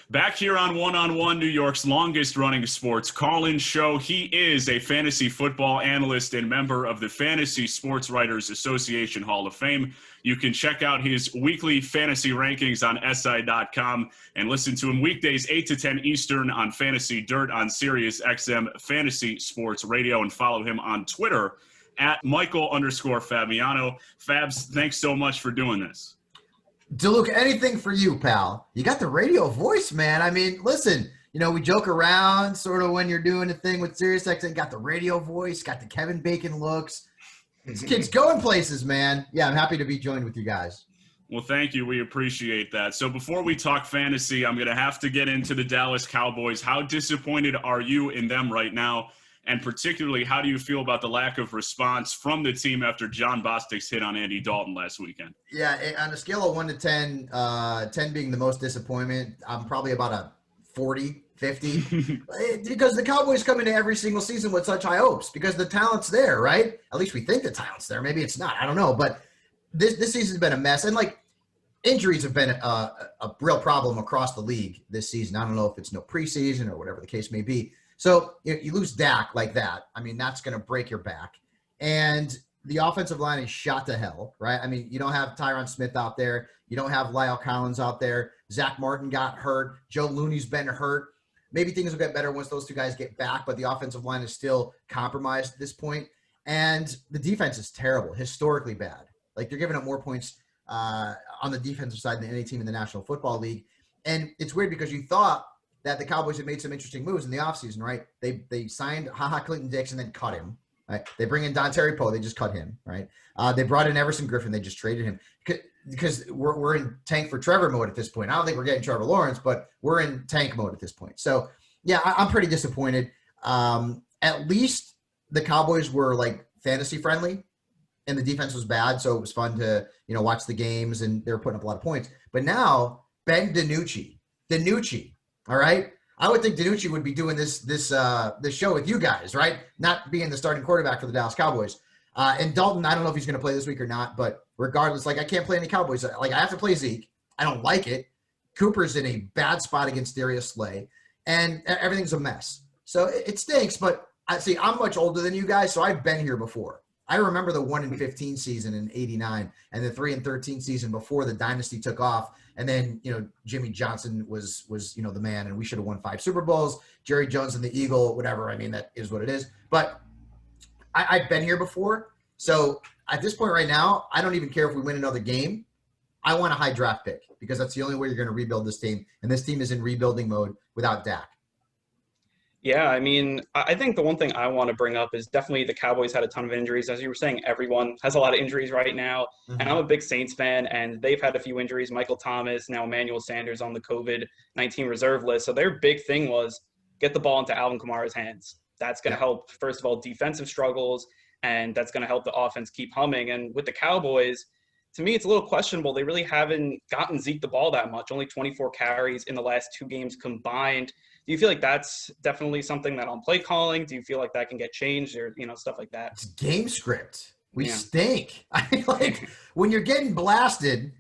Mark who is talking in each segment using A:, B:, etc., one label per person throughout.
A: Back here on One, New York's longest-running sports call-in show. He is a fantasy football analyst and member of the Fantasy Sports Writers Association Hall of Fame. You can check out his weekly fantasy rankings on SI.com and listen to him weekdays 8 to 10 Eastern on Fantasy Dirt on Sirius XM Fantasy Sports Radio, and follow him on Twitter at Michael_Fabiano. Fabs, thanks so much for doing this.
B: DeLuca, anything for you, pal. You got the radio voice, man. I mean, listen, we joke around sort of when you're doing a thing with SiriusXM. Got the radio voice, got the Kevin Bacon looks. This kid's going places, man. Yeah, I'm happy to be joined with you guys.
A: Well, thank you. We appreciate that. So before we talk fantasy, I'm going to have to get into the Dallas Cowboys. How disappointed are you in them right now? And particularly, how do you feel about the lack of response from the team after John Bostic's hit on Andy Dalton last weekend?
B: Yeah, on a scale of 1 to 10, 10 being the most disappointment, I'm probably about a 40, 50. Because the Cowboys come into every single season with such high hopes because the talent's there, right? At least we think the talent's there. Maybe it's not. I don't know. But this season's been a mess. And, injuries have been a real problem across the league this season. I don't know if it's no preseason or whatever the case may be. So you lose Dak like that. I mean, that's going to break your back. And the offensive line is shot to hell, right? I mean, you don't have Tyron Smith out there. You don't have Lyle Collins out there. Zach Martin got hurt. Joe Looney's been hurt. Maybe things will get better once those two guys get back, but the offensive line is still compromised at this point. And the defense is terrible, historically bad. They're giving up more points on the defensive side than any team in the National Football League. And it's weird because you thought that the Cowboys had made some interesting moves in the offseason, right? They signed Clinton Dix and then cut him, right? They bring in Don Terry Poe, they just cut him, right? They brought in Everson Griffin, they just traded him. Because we're in tank for Trevor mode at this point. I don't think we're getting Trevor Lawrence, but we're in tank mode at this point. So, yeah, I'm pretty disappointed. At least the Cowboys were, fantasy friendly, and the defense was bad, so it was fun to, watch the games, and they were putting up a lot of points. But now, Ben DiNucci, all right? I would think DiNucci would be doing this show with you guys, right? Not being the starting quarterback for the Dallas Cowboys. And Dalton, I don't know if he's going to play this week or not, but regardless, I can't play any Cowboys. I have to play Zeke. I don't like it. Cooper's in a bad spot against Darius Slay, and everything's a mess. So it stinks, but I'm much older than you guys, so I've been here before. I remember the 1-15 season in '89 and the 3-13 season before the dynasty took off. And then, Jimmy Johnson was the man, and we should have won 5 Super Bowls. Jerry Jones and the Eagle, whatever. I mean, that is what it is. But I've been here before. So at this point right now, I don't even care if we win another game. I want a high draft pick because that's the only way you're going to rebuild this team. And this team is in rebuilding mode without Dak.
C: Yeah, I mean, I think the one thing I want to bring up is definitely the Cowboys had a ton of injuries. As you were saying, everyone has a lot of injuries right now. Mm-hmm. And I'm a big Saints fan, and they've had a few injuries. Michael Thomas, now Emmanuel Sanders on the COVID-19 reserve list. So their big thing was get the ball into Alvin Kamara's hands. That's going to help, first of all, defensive struggles, and that's going to help the offense keep humming. And with the Cowboys, to me, it's a little questionable. They really haven't gotten Zeke the ball that much, only 24 carries in the last 2 games combined. Do you feel like that's definitely something that on play calling? Do you feel like that can get changed or, stuff like that?
B: It's game script. We stink. I mean, when you're getting blasted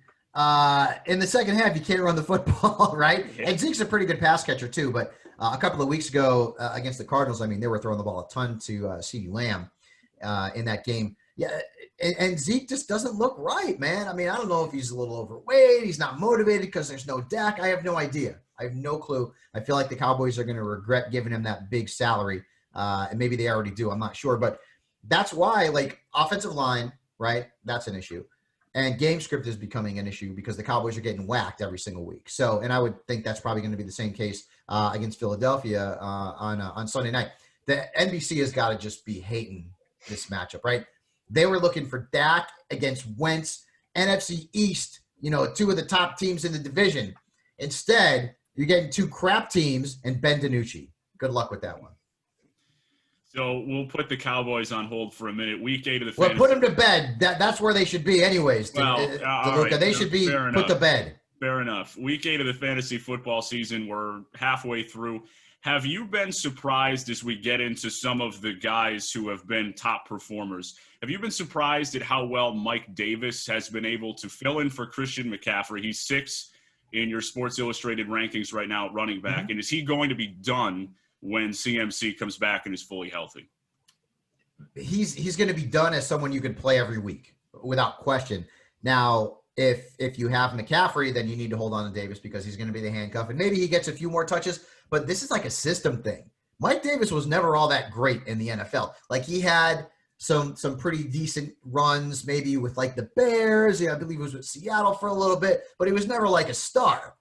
B: in the second half, you can't run the football, right? Yeah. And Zeke's a pretty good pass catcher too. But a couple of weeks ago against the Cardinals, they were throwing the ball a ton to CeeDee Lamb in that game. Yeah, and Zeke just doesn't look right, man. I mean, I don't know if he's a little overweight. He's not motivated because there's no Dak. I have no idea. I have no clue. I feel like the Cowboys are going to regret giving him that big salary, and maybe they already do. I'm not sure. But that's why, offensive line, right, that's an issue. And game script is becoming an issue because the Cowboys are getting whacked every single week. So, and I would think that's probably going to be the same case against Philadelphia on Sunday night. The NBC has got to just be hating this matchup, right? They were looking for Dak against Wentz, NFC East, 2 of the top teams in the division. Instead, you're getting 2 crap teams and Ben DiNucci. Good luck with that one.
A: So we'll put the Cowboys on hold for a minute. Week 8 of the
B: fantasy. Well, put them to bed. That's where they should be anyways.
A: Right.
B: They should be put to bed.
A: Fair enough. Week 8 of the fantasy football season. We're halfway through. Have you been surprised as we get into some of the guys who have been top performers? Have you been surprised at how well Mike Davis has been able to fill in for Christian McCaffrey? He's 6 in your Sports Illustrated rankings right now at running back? And is he going to be done when CMC comes back and is fully healthy?
B: He's going to be done as someone you can play every week without question. Now, if you have McCaffrey, then you need to hold on to Davis because he's going to be the handcuff, and maybe he gets a few more touches. But this is like a system thing. Mike Davis was never all that great in the NFL. Like, he had some pretty decent runs, maybe with like the Bears. Yeah, I believe it was with Seattle for a little bit, but he was never like a star.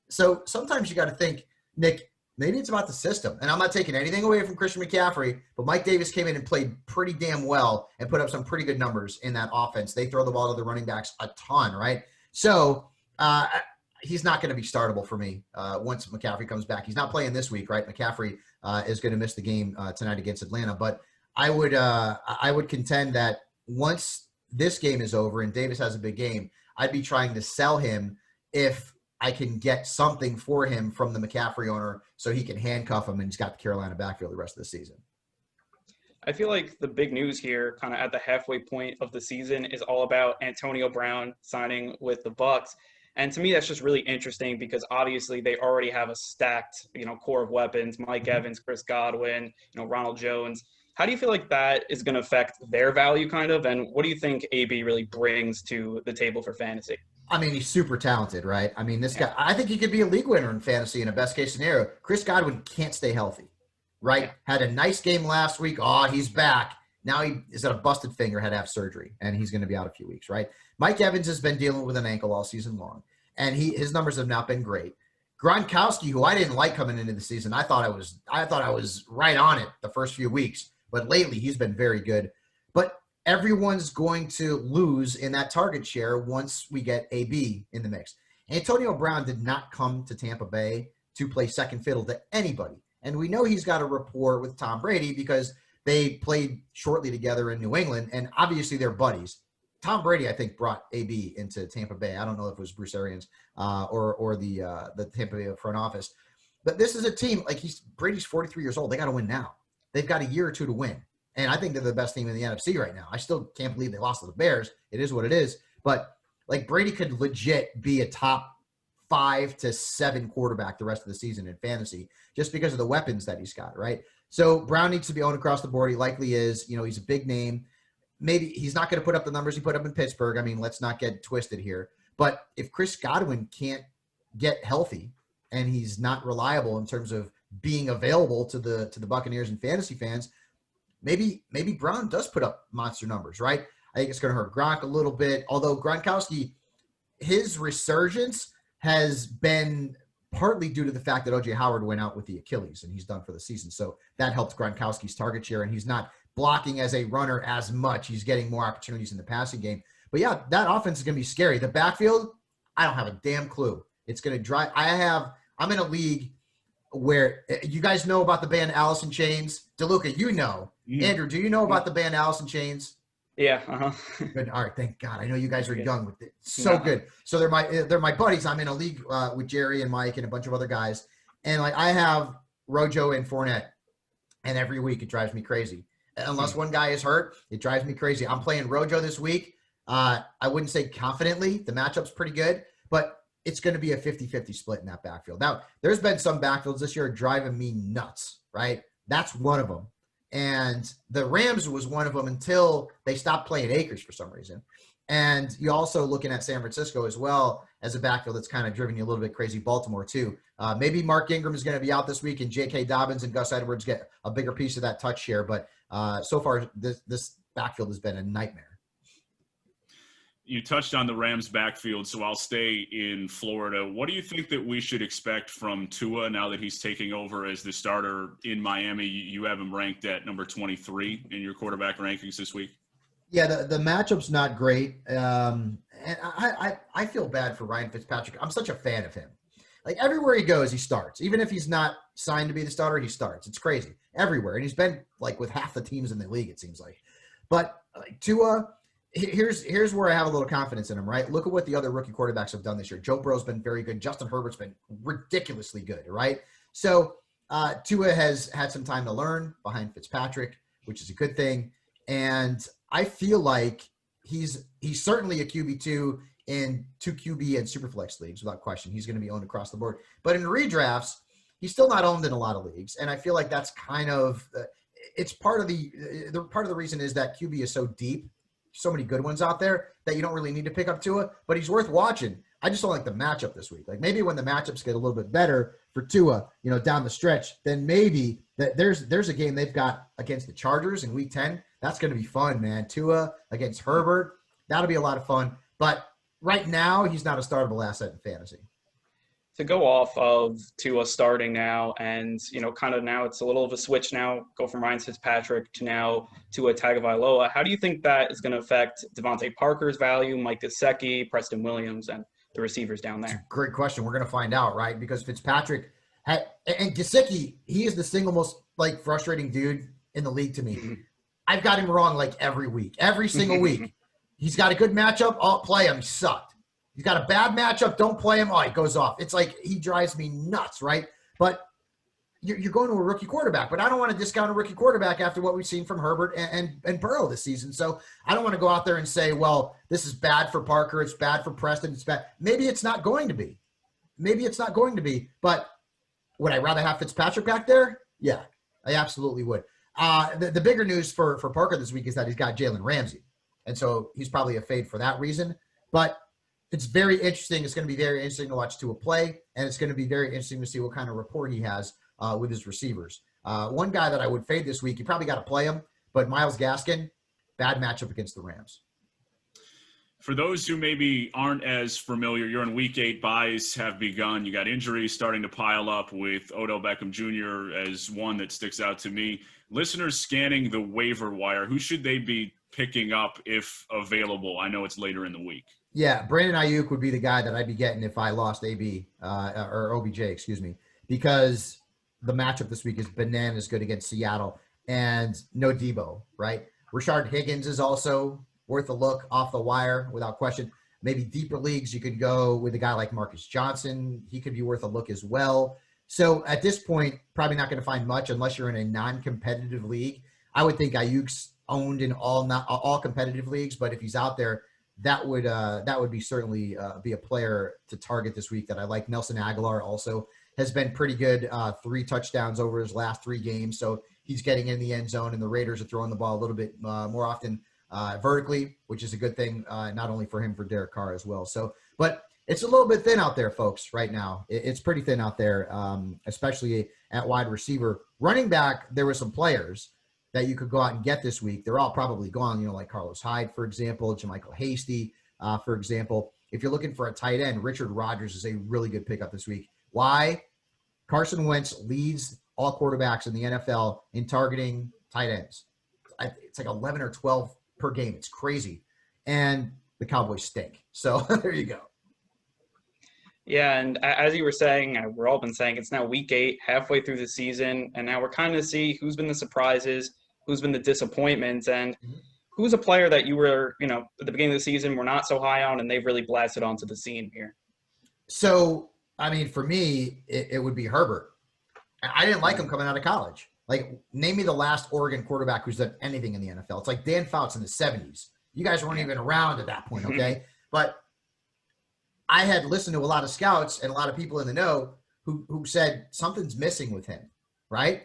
B: So sometimes you got to think, Nick, maybe it's about the system. And I'm not taking anything away from Christian McCaffrey, but Mike Davis came in and played pretty damn well and put up some pretty good numbers in that offense. They throw the ball to the running backs a ton, right? So he's not going to be startable for me once McCaffrey comes back. He's not playing this week, right? McCaffrey is going to miss the game tonight against Atlanta. But I would contend that once this game is over and Davis has a big game, I'd be trying to sell him if I can get something for him from the McCaffrey owner so he can handcuff him and he's got the Carolina backfield the rest of the season.
C: I feel like the big news here, kind of at the halfway point of the season, is all about Antonio Brown signing with the Bucs. And to me, that's just really interesting because obviously they already have a stacked, core of weapons: Mike Evans, Chris Godwin, Ronald Jones. How do you feel like that is going to affect their value, kind of? And what do you think AB really brings to the table for fantasy?
B: I mean, he's super talented, right? I mean, this guy, I think he could be a league winner in fantasy in a best case scenario. Chris Godwin can't stay healthy, right?
C: Yeah.
B: Had a nice game last week. Oh, he's back. Now he is at a busted finger, had to have surgery, and he's going to be out a few weeks, right? Mike Evans has been dealing with an ankle all season long, and his numbers have not been great. Gronkowski, who I didn't like coming into the season, I thought I was right on it the first few weeks, but lately he's been very good. But everyone's going to lose in that target share once we get AB in the mix. Antonio Brown did not come to Tampa Bay to play second fiddle to anybody. And we know he's got a rapport with Tom Brady because they played shortly together in New England, and obviously they're buddies. Tom Brady, I think, brought AB into Tampa Bay. I don't know if it was Bruce Arians or the Tampa Bay front office. But this is a team, like Brady's 43 years old. They got to win now. They've got a year or two to win. And I think they're the best team in the NFC right now. I still can't believe they lost to the Bears. It is what it is. But like, Brady could legit be a top 5 to 7 quarterback the rest of the season in fantasy just because of the weapons that he's got, right? So Brown needs to be owned across the board. He likely is. He's a big name. Maybe he's not going to put up the numbers he put up in Pittsburgh. I mean, let's not get twisted here. But if Chris Godwin can't get healthy and he's not reliable in terms of being available to the Buccaneers and fantasy fans, maybe Brown does put up monster numbers, right? I think it's going to hurt Gronk a little bit. Although Gronkowski, his resurgence has been partly due to the fact that O.J. Howard went out with the Achilles and he's done for the season. So that helped Gronkowski's target share, and he's not blocking as a runner as much. He's getting more opportunities in the passing game. But yeah, that offense is going to be scary. The backfield, I don't have a damn clue. It's going to drive. I'm in a league where you guys know about the band Alice in Chains. DeLuca, Andrew, do you know about the band Alice in Chains?
C: Yeah.
B: Good. All right. Thank God. I know you guys are young with it. So good. So they're my buddies. I'm in a league with Jerry and Mike and a bunch of other guys. And like, I have Rojo and Fournette, and every week it drives me crazy. Unless one guy is hurt, it drives me crazy. I'm playing Rojo this week. I wouldn't say confidently. The matchup's pretty good, but it's going to be a 50-50 split in that backfield. Now, there's been some backfields this year driving me nuts, right? That's one of them. And the Rams was one of them until they stopped playing Akers for some reason. And you're also looking at San Francisco as well as a backfield that's kind of driven you a little bit crazy. Baltimore too. Maybe Mark Ingram is going to be out this week, and J.K. Dobbins and Gus Edwards get a bigger piece of that touch share. But so far, this backfield has been a nightmare.
A: You touched on the Rams backfield, so I'll stay in Florida. What do you think that we should expect from Tua now that he's taking over as the starter in Miami? You have him ranked at number 23 in your quarterback rankings this week.
B: Yeah, the matchup's not great. And I feel bad for Ryan Fitzpatrick. I'm such a fan of him. Like, everywhere he goes, he starts. Even if he's not signed to be the starter, he starts. It's crazy. Everywhere. And he's been, like, with half the teams in the league, it seems like. But Tua, here's where I have a little confidence in him, right? Look at what the other rookie quarterbacks have done this year. Joe Burrow's been very good. Justin Herbert's been ridiculously good, right? So Tua has had some time to learn behind Fitzpatrick, which is a good thing. And I feel like he's certainly a QB2 in 2 QB and Superflex leagues without question. He's going to be owned across the board. But in redrafts, he's still not owned in a lot of leagues, and I feel like that's kind of it's part of the reason is that QB is so deep, so many good ones out there that you don't really need to pick up Tua, but he's worth watching. I just don't like the matchup this week. Like maybe when the matchups get a little bit better for Tua, down the stretch, then maybe there's a game they've got against the Chargers in Week 10. That's going to be fun, man. Tua against Herbert, that'll be a lot of fun. But right now, he's not a startable asset in fantasy.
C: To go off of Tua starting now, and kind of now it's a little of a switch now, go from Ryan Fitzpatrick to now Tua Tagovailoa. How do you think that is going to affect Devontae Parker's value, Mike Gesicki, Preston Williams, and the receivers down there?
B: Great question. We're going to find out, right? Because Fitzpatrick and Gesicki, he is the single most frustrating dude in the league to me. Mm-hmm. I've got him wrong every week, every single week. He's got a good matchup. I'll play him. He sucked. He's got a bad matchup. Don't play him. Oh, he goes off. It's like he drives me nuts, right? But you're going to a rookie quarterback. But I don't want to discount a rookie quarterback after what we've seen from Herbert and Burrow this season. So I don't want to go out there and say, well, this is bad for Parker. It's bad for Preston. It's bad. Maybe it's not going to be. But would I rather have Fitzpatrick back there? Yeah, I absolutely would. The bigger news for Parker this week is that he's got Jalen Ramsey. And so he's probably a fade for that reason. But it's very interesting. It's going to be very interesting to watch Tua play, and it's going to be very interesting to see what kind of rapport he has with his receivers. One guy that I would fade this week, you probably got to play him, but Myles Gaskin, bad matchup against the Rams.
A: For those who maybe aren't as familiar, you're in Week 8, buys have begun. You got injuries starting to pile up with Odell Beckham Jr. as one that sticks out to me. Listeners scanning the waiver wire, who should they be picking up if available? I know it's later in the week.
B: Yeah, Brandon Ayuk would be the guy that I'd be getting if I lost AB or OBJ, because the matchup this week is bananas good against Seattle and no Debo, right? Rashard Higgins is also worth a look off the wire without question. Maybe deeper leagues, you could go with a guy like Marcus Johnson. He could be worth a look as well. So at this point, probably not going to find much unless you're in a non-competitive league. I would think Ayuk's owned in all competitive leagues, but if he's out there, that would be certainly be a player to target this week that I like. Nelson Aguilar also has been pretty good, 3 touchdowns over his last 3 games. So he's getting in the end zone, and the Raiders are throwing the ball a little bit more often vertically, which is a good thing, not only for him, for Derek Carr as well. So, but it's a little bit thin out there, folks, right now. It's pretty thin out there, especially at wide receiver. Running back, there were some players that you could go out and get this week. They're all probably gone, like Carlos Hyde, for example, JaMychal Hasty, for example. If you're looking for a tight end, Richard Rodgers is a really good pickup this week. Why? Carson Wentz leads all quarterbacks in the NFL in targeting tight ends. It's like 11 or 12 per game. It's crazy. And the Cowboys stink. So there you go.
C: Yeah, and as you were saying, we're all been saying, it's now Week 8, halfway through the season, and now we're kind of see who's been the surprises, who's been the disappointments, and who's a player that you were, at the beginning of the season, were not so high on, and they've really blasted onto the scene here.
B: So, I mean, for me, it would be Herbert. I didn't like him coming out of college. Name me the last Oregon quarterback who's done anything in the NFL. It's like Dan Fouts in the 70s. You guys weren't even around at that point, okay? But I had listened to a lot of scouts and a lot of people in the know who said something's missing with him, right?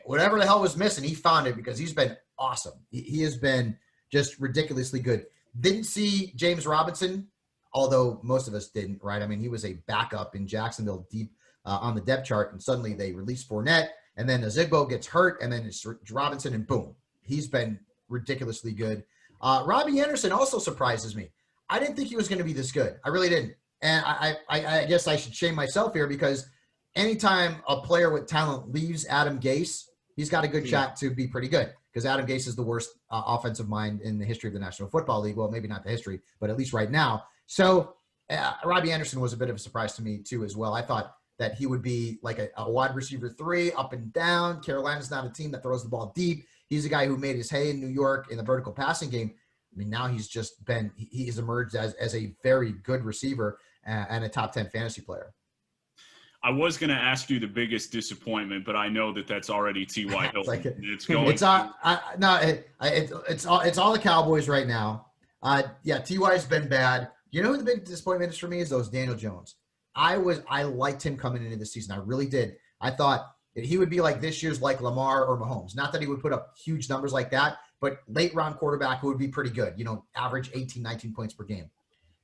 B: Whatever the hell was missing, he found it because he's been awesome. He has been just ridiculously good. Didn't see James Robinson, although most of us didn't, right? I mean, he was a backup in Jacksonville deep on the depth chart, and suddenly they release Fournette, and then Azigbo gets hurt, and then it's Robinson, and boom. He's been ridiculously good. Robbie Anderson also surprises me. I didn't think he was going to be this good. I really didn't. And I guess I should shame myself here because anytime a player with talent leaves Adam Gase, he's got a good shot to be pretty good because Adam Gase is the worst offensive mind in the history of the National Football League. Well, maybe not the history, but at least right now. So Robbie Anderson was a bit of a surprise to me too as well. I thought that he would be like a wide receiver 3 up and down. Carolina's not a team that throws the ball deep. He's a guy who made his hay in New York in the vertical passing game. I mean, now he's emerged as a very good receiver and a top 10 fantasy player.
A: I was going to ask you the biggest disappointment, but I know that's already T.Y. Hilton.
B: It's all the Cowboys right now. Yeah, T.Y.'s been bad. You know who the big disappointment is for me is those Daniel Jones. I liked him coming into the season. I really did. I thought that he would be like this year's like Lamar or Mahomes. Not that he would put up huge numbers like that, but late round quarterback who would be pretty good. Average 18, 19 points per game.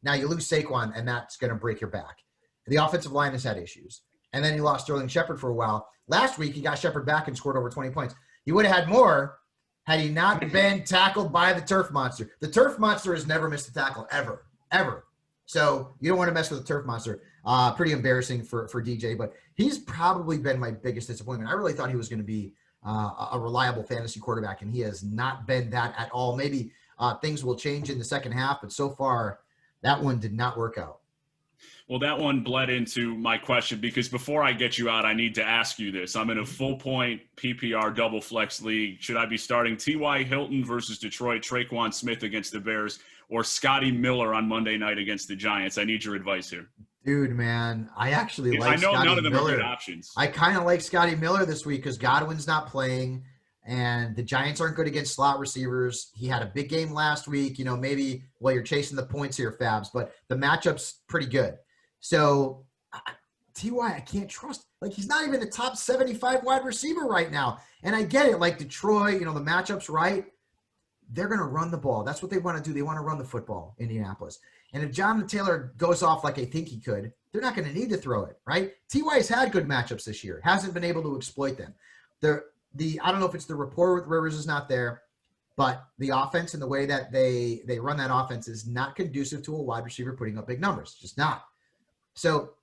B: Now you lose Saquon, and that's going to break your back. The offensive line has had issues. And then he lost Sterling Shepard for a while. Last week, he got Shepard back and scored over 20 points. He would have had more had he not been tackled by the turf monster. The turf monster has never missed a tackle, ever. So you don't want to mess with the turf monster. Pretty embarrassing for DJ, but he's probably been my biggest disappointment. I really thought he was going to be a reliable fantasy quarterback, and he has not been that at all. Maybe things will change in the second half, but so far that one did not work out.
A: Well, that one bled into my question because before I get you out, I need to ask you this. I'm in a full-point PPR double flex league. Should I be starting Ty Hilton versus Detroit, Traquan Smith against the Bears, or Scotty Miller on Monday night against the Giants? I need your advice here.
B: Dude, man, I actually like
A: I know
B: Scotty
A: none of them
B: Miller.
A: are good options.
B: I kind of like Scotty Miller this week because Godwin's not playing, and the Giants aren't good against slot receivers. He had a big game last week. Maybe, you're chasing the points here, Fabs, but the matchup's pretty good. So, T.Y., I can't trust. He's not even the top 75 wide receiver right now. And I get it. Detroit, the matchup's right. They're going to run the ball. That's what they want to do. They want to run the football, Indianapolis. And if Jonathan Taylor goes off like I think he could, they're not going to need to throw it, right? T.Y.'s had good matchups this year. Hasn't been able to exploit them. I don't know if it's the rapport with Rivers is not there, but the offense and the way that they run that offense is not conducive to a wide receiver putting up big numbers. Just not. So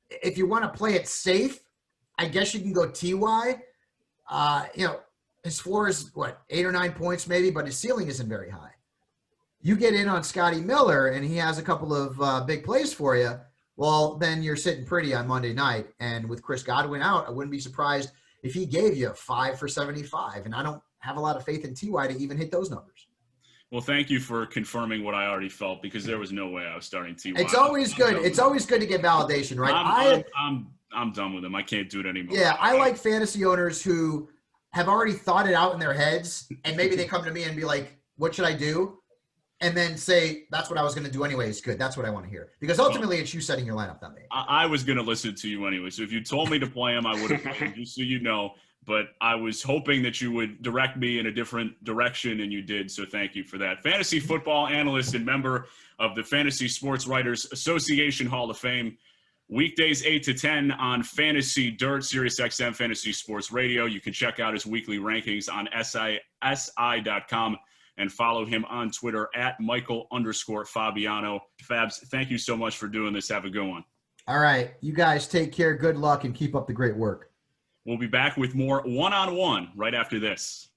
B: if you want to play it safe, I guess you can go Ty. His floor is 8 or 9 points maybe, but his ceiling isn't very high. You get in on Scotty Miller and he has a couple of big plays for you. Well, then you're sitting pretty on Monday night. And with Chris Godwin out, I wouldn't be surprised if he gave you 5 for 75. And I don't have a lot of faith in Ty to even hit those numbers.
A: Well, thank you for confirming what I already felt because there was no way I was starting Ty.
B: It's always good. It's always good to get validation, right?
A: I'm done with him. I can't do it anymore.
B: Yeah, I like fantasy owners who have already thought it out in their heads, and maybe they come to me and be like, "What should I do?" And then say, "That's what I was going to do anyways." Good. That's what I want to hear because ultimately it's you setting your lineup that way.
A: I was going to listen to you anyway. So if you told me to play him, I would have played him, just so you know. But I was hoping that you would direct me in a different direction, and you did. So thank you for that. Fantasy football analyst and member of the Fantasy Sports Writers Association Hall of Fame. Weekdays 8 to 10 on Fantasy Dirt, SiriusXM Fantasy Sports Radio. You can check out his weekly rankings on si.com and follow him on Twitter at Michael_Fabiano. Fabs, thank you so much for doing this. Have a good one.
B: All right. You guys take care. Good luck and keep up the great work.
A: We'll be back with more one-on-one right after this.